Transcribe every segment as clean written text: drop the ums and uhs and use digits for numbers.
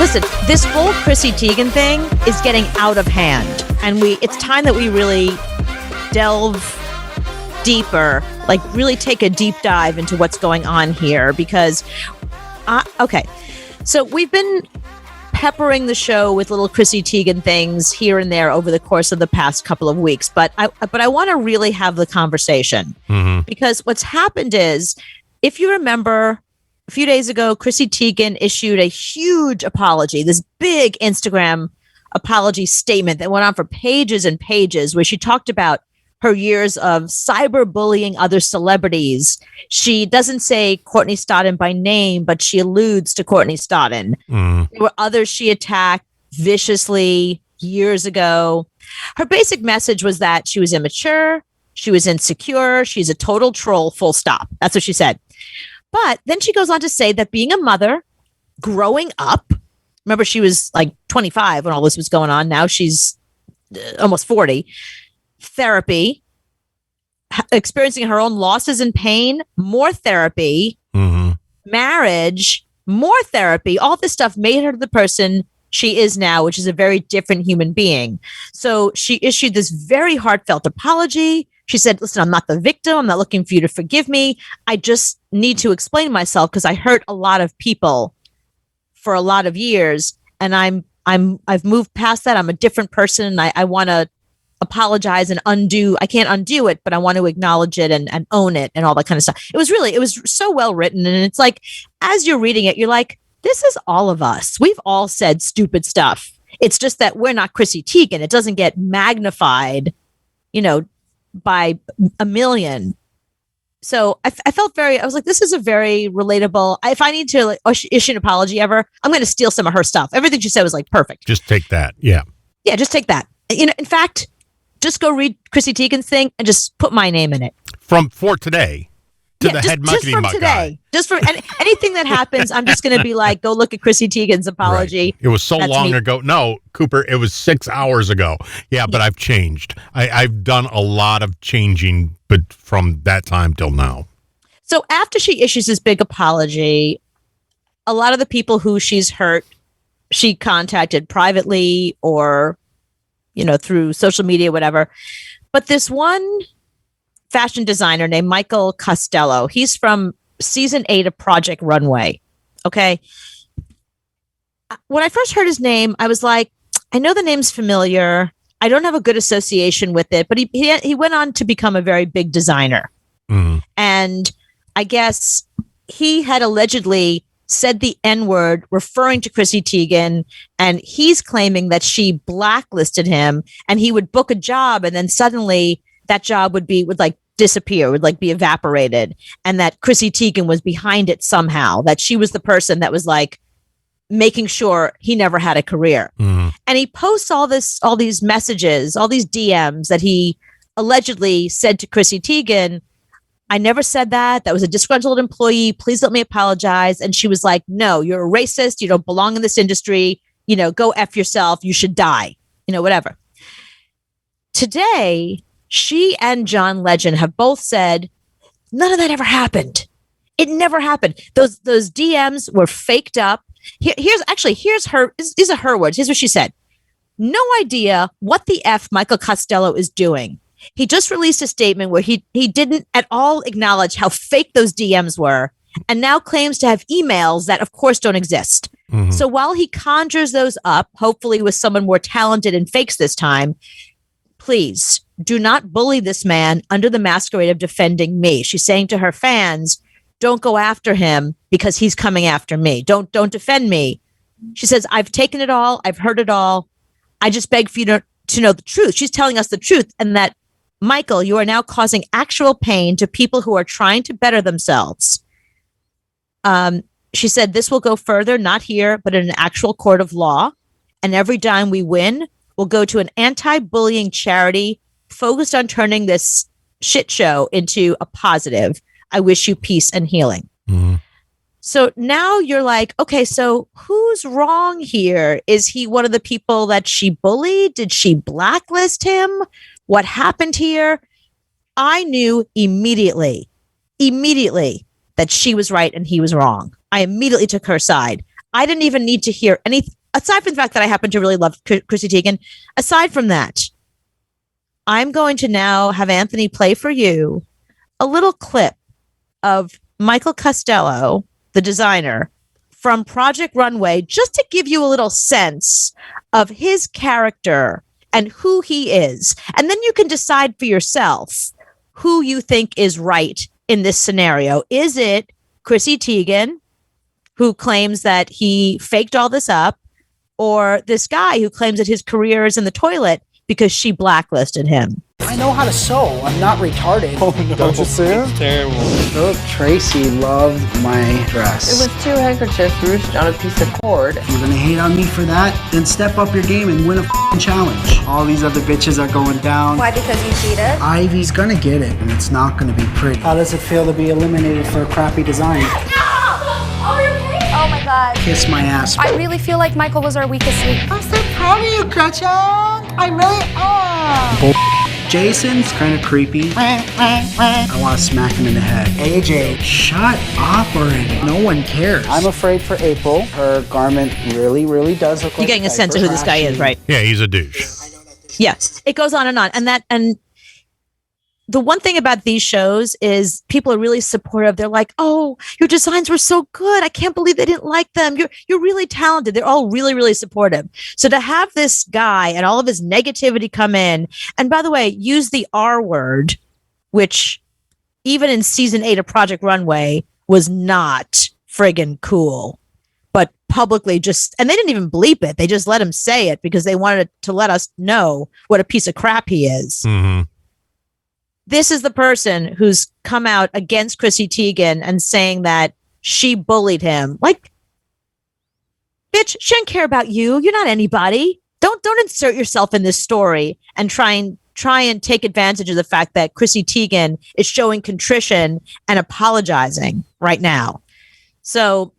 Listen, this whole Chrissy Teigen thing is getting out of hand, and it's time that we really delve deeper, like really take a deep dive into what's going on here, because okay, so we've been peppering the show with little Chrissy Teigen things here and there over the course of the past couple of weeks, but I want to really have the conversation, because what's happened is, if you remember, a few days ago, Chrissy Teigen issued a huge apology, this big Instagram apology statement that went on for pages and pages, where she talked about her years of cyberbullying other celebrities. She doesn't say Courtney Stodden by name, but she alludes to Courtney Stodden. There were others she attacked viciously years ago. Her basic message was that she was immature, she was insecure, she's a total troll, full stop. That's what she said. But then she goes on to say that being a mother, growing up, remember she was like 25 when all this was going on. Now she's almost 40. Therapy, experiencing her own losses and pain, more therapy, marriage, more therapy. All this stuff made her the person she is now, which is a very different human being. So she issued this very heartfelt apology. She said, listen, I'm not the victim. I'm not looking for you to forgive me. I just need to explain myself because I hurt a lot of people for a lot of years. And I've moved past that. I'm a different person. I want to apologize and undo. I can't undo it, but I want to acknowledge it and own it and all that kind of stuff. It was so well written. And it's like, as you're reading it, you're like, this is all of us. We've all said stupid stuff. It's just that we're not Chrissy Teigen. It doesn't get magnified, by a million. So I felt I was like, this is a very relatable. If I need to issue an apology ever, I'm going to steal some of her stuff. Everything she said was like perfect. Just take that. Yeah. Yeah. Just take that. In fact, just go read Chrissy Teigen's thing and just put my name in it. For today to the head marketing just from today. Guy. Just for anything that happens, I'm just going to be like, go look at Chrissy Teigen's apology. Right. It was so long ago. No, Cooper, it was 6 hours ago. Yeah, but I've changed. I've done a lot of changing, but from that time till now. So after she issues this big apology, a lot of the people who she's hurt, she contacted privately or, through social media, whatever. But this one fashion designer named Michael Costello, he's from season 8 of Project Runway. Okay. When I first heard his name, I was like, I know the name's familiar. I don't have a good association with it, but he went on to become a very big designer. And I guess he had allegedly said the N-word referring to Chrissy Teigen, and he's claiming that she blacklisted him and he would book a job and then suddenly that job would disappear, would be evaporated, and that Chrissy Teigen was behind it somehow, that she was the person that was like making sure he never had a career. And he posts all these messages, all these DMs that he allegedly said to Chrissy Teigen, I never said that. That was a disgruntled employee. Please let me apologize. And she was like, no, you're a racist. You don't belong in this industry. Go F yourself. You should die. Whatever. Today, she and John Legend have both said none of that ever happened. It never happened. Those DMs were faked up. Here's her. These are her words. Here's what she said. No idea what the F Michael Costello is doing. He just released a statement where he didn't at all acknowledge how fake those DMs were, and now claims to have emails that, of course, don't exist. So while he conjures those up, hopefully with someone more talented and fakes this time, please do not bully this man under the masquerade of defending me. She's saying to her fans, don't go after him because he's coming after me. Don't defend me. She says, I've taken it all. I've heard it all. I just beg for you to know the truth. She's telling us the truth, and that, Michael, you are now causing actual pain to people who are trying to better themselves. She said, this will go further, not here, but in an actual court of law. And every dime we win will go to an anti-bullying charity focused on turning this shit show into a positive. I wish you peace and healing. So now you're like, okay, so who's wrong here? Is he one of the people that she bullied? Did she blacklist him? What happened here? I knew immediately that she was right and he was wrong. I immediately took her side. I didn't even need to hear any, aside from the fact that I happen to really love Chrissy Teigen. Aside from that, I'm going to now have Anthony play for you a little clip of Michael Costello, the designer, from Project Runway, just to give you a little sense of his character and who he is. And then you can decide for yourself who you think is right in this scenario. Is it Chrissy Teigen, who claims that he faked all this up, or this guy who claims that his career is in the toilet because she blacklisted him? I know how to sew. I'm not retarded. Oh, no. Don't you see it? It's terrible. Look, Tracy loved my dress. It was 2 handkerchiefs ruched on a piece of cord. If you're gonna hate on me for that, then step up your game and win a challenge. All these other bitches are going down. Why? Because you cheated? Ivy's gonna get it, and it's not gonna be pretty. How does it feel to be eliminated for a crappy design? No! Oh, you're okay? Oh my god. Kiss my ass. I really feel like Michael was our weakest link. I'm so proud of you, Gretchen. I really am. Jason's kind of creepy. I want to smack him in the head. AJ, shut up already. No one cares. I'm afraid for April. Her garment really, really does look like You're getting a sense of who this guy is, right? Yeah, he's a douche. Yes, it goes on. And the one thing about these shows is people are really supportive. They're like, "Oh, your designs were so good. I can't believe they didn't like them. You're really talented." They're all really, really supportive. So to have this guy and all of his negativity come in, and by the way, use the R word, which even in season 8 of Project Runway was not friggin' cool, but publicly and they didn't even bleep it. They just let him say it because they wanted to let us know what a piece of crap he is. Mm-hmm. This is the person who's come out against Chrissy Teigen and saying that she bullied him. Like, bitch, she doesn't care about you. You're not anybody. Don't insert yourself in this story and try and take advantage of the fact that Chrissy Teigen is showing contrition and apologizing right now. So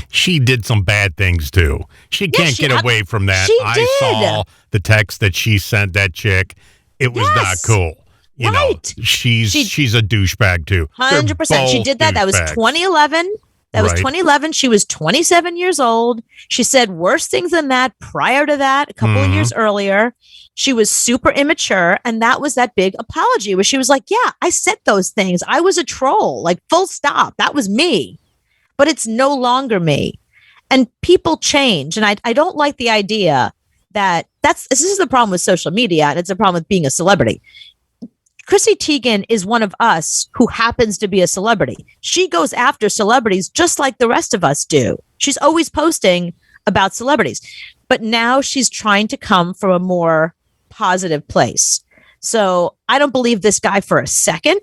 she did some bad things too. She can't get away from that. I saw the text that she sent that chick. It was not cool. You know, she's a douchebag too. 100%. She did that. That was 2011. That was 2011. She was 27 years old. She said worse things than that prior to that, a couple of years earlier. She was super immature. And that was that big apology where she was like, yeah, I said those things. I was a troll, like full stop. That was me. But it's no longer me. And people change. And I don't like the idea that this is the problem with social media. And it's a problem with being a celebrity. Chrissy Teigen is one of us who happens to be a celebrity. She goes after celebrities just like the rest of us do. She's always posting about celebrities, but now she's trying to come from a more positive place. So I don't believe this guy for a second.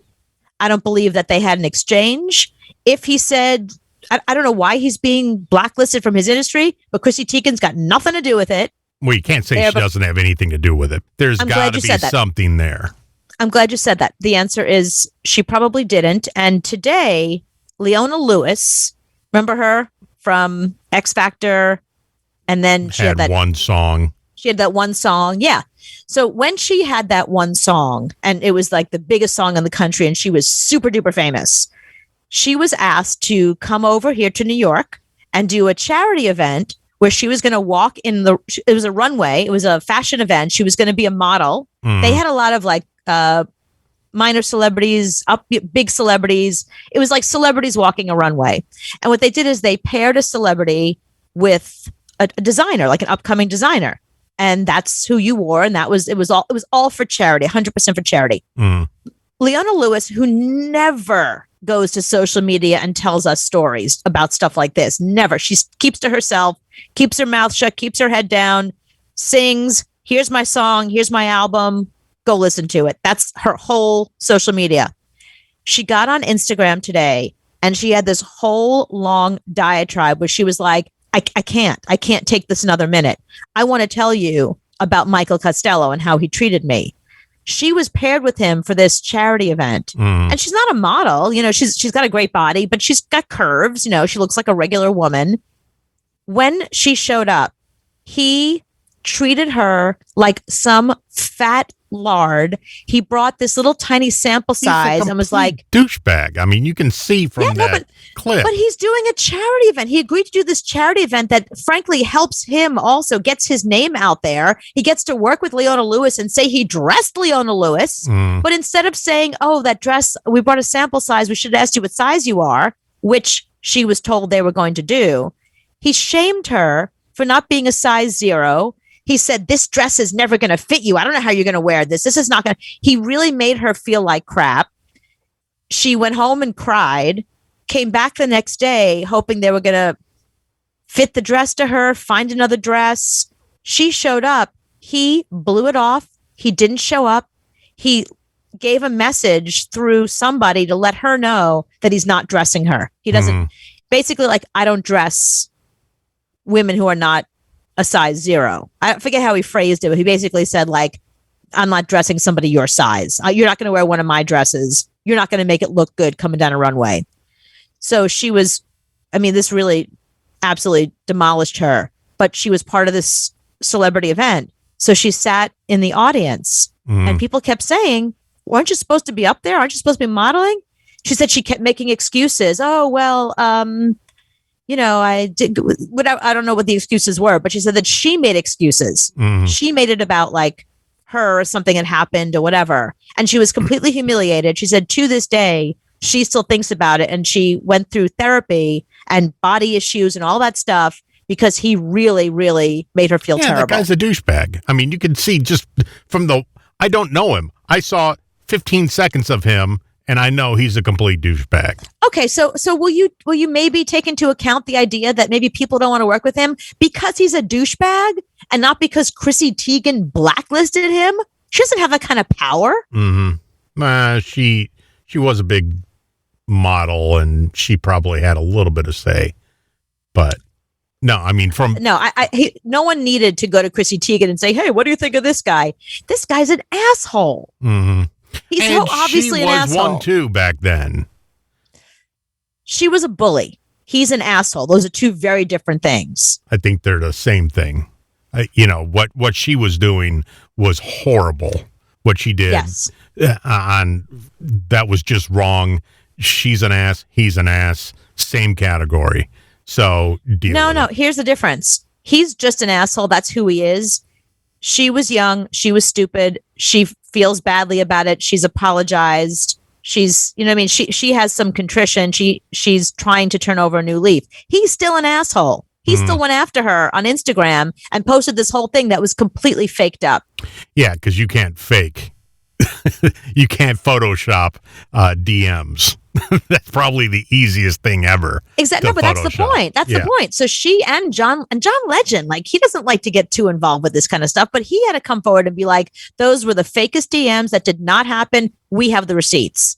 I don't believe that they had an exchange. If he said, I don't know why he's being blacklisted from his industry, but Chrissy Teigen's got nothing to do with it. Well, you can't say she doesn't have anything to do with it. There's got to be something there. I'm glad you said that. The answer is she probably didn't. And today, Leona Lewis, remember her from X Factor? And then she had that one song. She had that one song. Yeah. So when she had that one song, and it was like the biggest song in the country, and she was super duper famous, she was asked to come over here to New York and do a charity event where she was going to walk it was a runway. It was a fashion event. She was going to be a model. They had a lot of like, minor celebrities, big celebrities. It was like celebrities walking a runway. And what they did is they paired a celebrity with a designer, like an upcoming designer. And that's who you wore. And it was all for charity, 100% for charity. Leona Lewis, who never goes to social media and tells us stories about stuff like this. Never. She keeps to herself, keeps her mouth shut, keeps her head down, sings, here's my song, here's my album. Go listen to it. That's her whole social media. She got on Instagram today and she had this whole long diatribe where she was like, I can't take this another minute. I want to tell you about Michael Costello and how he treated me. She was paired with him for this charity event. And she's not a model. You know, she's got a great body, but she's got curves. You know, she looks like a regular woman. When she showed up, he treated her like some fat lard. He brought this little tiny sample size and was like, douchebag. I mean, you can see from that clip. But he's doing a charity event. He agreed to do this charity event that frankly helps him also, gets his name out there. He gets to work with Leona Lewis and say he dressed Leona Lewis. But instead of saying, oh, that dress, we brought a sample size, we should have asked you what size you are, which she was told they were going to do, he shamed her for not being a size 0. He said, this dress is never going to fit you. I don't know how you're going to wear this. This is not going to. He really made her feel like crap. She went home and cried, came back the next day, hoping they were going to fit the dress to her, find another dress. She showed up. He blew it off. He didn't show up. He gave a message through somebody to let her know that he's not dressing her. He doesn't, basically, like, I don't dress women who are not a size 0. I forget how he phrased it, but he basically said, like, I'm not dressing somebody your size. You're not going to wear one of my dresses. You're not going to make it look good coming down a runway. So she was, I mean, this really absolutely demolished her, but she was part of this celebrity event. So she sat in the audience and people kept saying, weren't you supposed to be up there? Aren't you supposed to be modeling? She said she kept making excuses. Oh, well, you know, I don't know what the excuses were, but she said that she made excuses. She made it about like her or something had happened or whatever. And she was completely humiliated. She said to this day, she still thinks about it. And she went through therapy and body issues and all that stuff because he really, really made her feel terrible. That guy's a douchebag. I mean, you can see just from I don't know him. I saw 15 seconds of him and I know he's a complete douchebag. Okay, so will you maybe take into account the idea that maybe people don't want to work with him because he's a douchebag and not because Chrissy Teigen blacklisted him? She doesn't have that kind of power. She was a big model and she probably had a little bit of say, but no, I mean no one needed to go to Chrissy Teigen and say, hey, what do you think of this guy? This guy's an asshole. He's so obviously an asshole. She was one too back then. She was a bully. He's an asshole. Those are two very different things. I think they're the same thing. You know, what she was doing was horrible. What she did that was just wrong. She's an ass. He's an ass. Same category. So No. Here's the difference. He's just an asshole. That's who he is. She was young. She was stupid. She feels badly about it. She's apologized. She's, you know what I mean? She has some contrition. She's trying to turn over a new leaf. He's still an asshole. He still went after her on Instagram and posted this whole thing that was completely faked up. Yeah, because you can't fake. You can't Photoshop DMs. That's probably the easiest thing ever. Exactly. No, but that's the point. That's the point. So she and John Legend, like, he doesn't like to get too involved with this kind of stuff, but he had to come forward and be like, those were the fakest DMs that did not happen. We have the receipts.